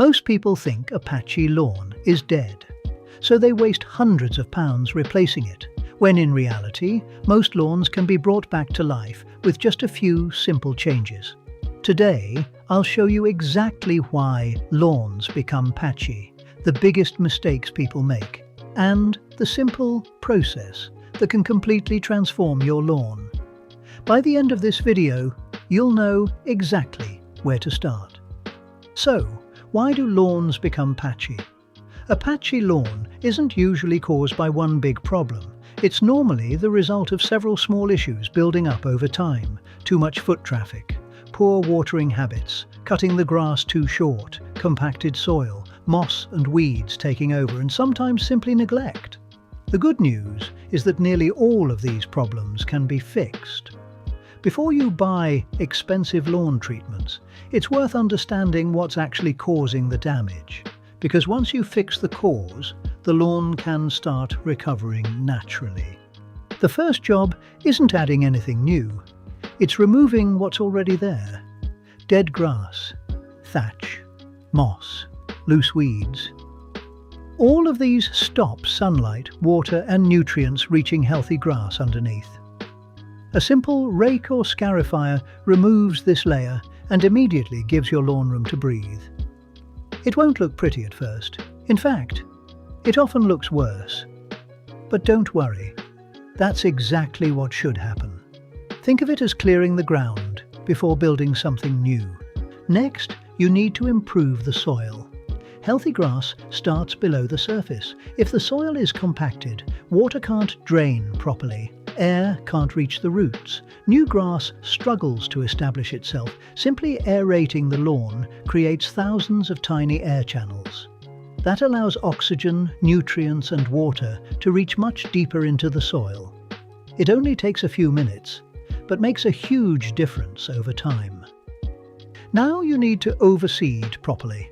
Most people think a patchy lawn is dead, so they waste hundreds of pounds replacing it, when in reality, most lawns can be brought back to life with just a few simple changes. Today, I'll show you exactly why lawns become patchy, the biggest mistakes people make, and the simple process that can completely transform your lawn. By the end of this video, you'll know exactly where to start. So, why do lawns become patchy? A patchy lawn isn't usually caused by one big problem. It's normally the result of several small issues building up over time: too much foot traffic, poor watering habits, cutting the grass too short, compacted soil, moss and weeds taking over, and sometimes simply neglect. The good news is that nearly all of these problems can be fixed. Before you buy expensive lawn treatments, it's worth understanding what's actually causing the damage, because once you fix the cause, the lawn can start recovering naturally. The first job isn't adding anything new. It's removing what's already there: dead grass, thatch, moss, loose weeds. All of these stop sunlight, water and nutrients reaching healthy grass underneath. A simple rake or scarifier removes this layer and immediately gives your lawn room to breathe. It won't look pretty at first. In fact, it often looks worse. But don't worry, that's exactly what should happen. Think of it as clearing the ground before building something new. Next, you need to improve the soil. Healthy grass starts below the surface. If the soil is compacted, water can't drain properly. Air can't reach the roots. New grass struggles to establish itself. Simply aerating the lawn creates thousands of tiny air channels. That allows oxygen, nutrients and water to reach much deeper into the soil. It only takes a few minutes, but makes a huge difference over time. Now you need to overseed properly.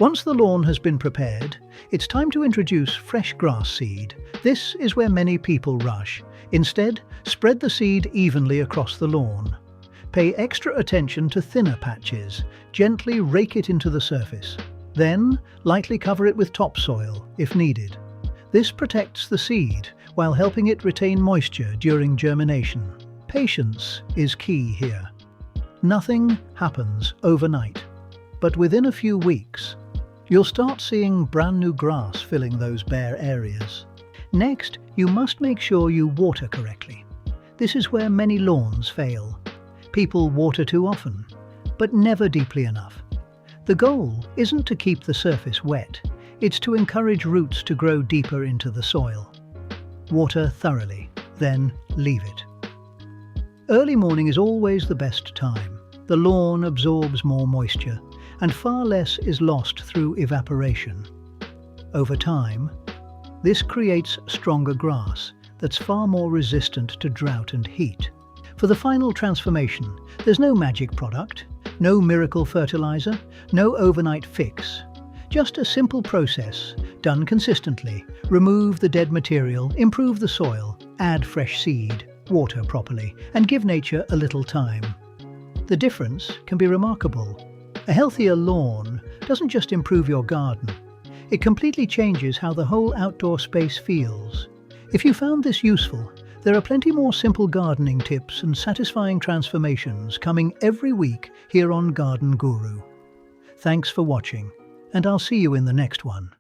Once the lawn has been prepared, it's time to introduce fresh grass seed. This is where many people rush. Instead, spread the seed evenly across the lawn. Pay extra attention to thinner patches. Gently rake it into the surface. Then, lightly cover it with topsoil if needed. This protects the seed while helping it retain moisture during germination. Patience is key here. Nothing happens overnight, but within a few weeks, you'll start seeing brand new grass filling those bare areas. Next, you must make sure you water correctly. This is where many lawns fail. People water too often, but never deeply enough. The goal isn't to keep the surface wet, it's to encourage roots to grow deeper into the soil. Water thoroughly, then leave it. Early morning is always the best time. The lawn absorbs more moisture, and far less is lost through evaporation. Over time, this creates stronger grass that's far more resistant to drought and heat. For the final transformation, there's no magic product, no miracle fertilizer, no overnight fix. Just a simple process, done consistently. Remove the dead material, improve the soil, add fresh seed, water properly, and give nature a little time. The difference can be remarkable. A healthier lawn doesn't just improve your garden, it completely changes how the whole outdoor space feels. If you found this useful, there are plenty more simple gardening tips and satisfying transformations coming every week here on Garden Guru. Thanks for watching, and I'll see you in the next one.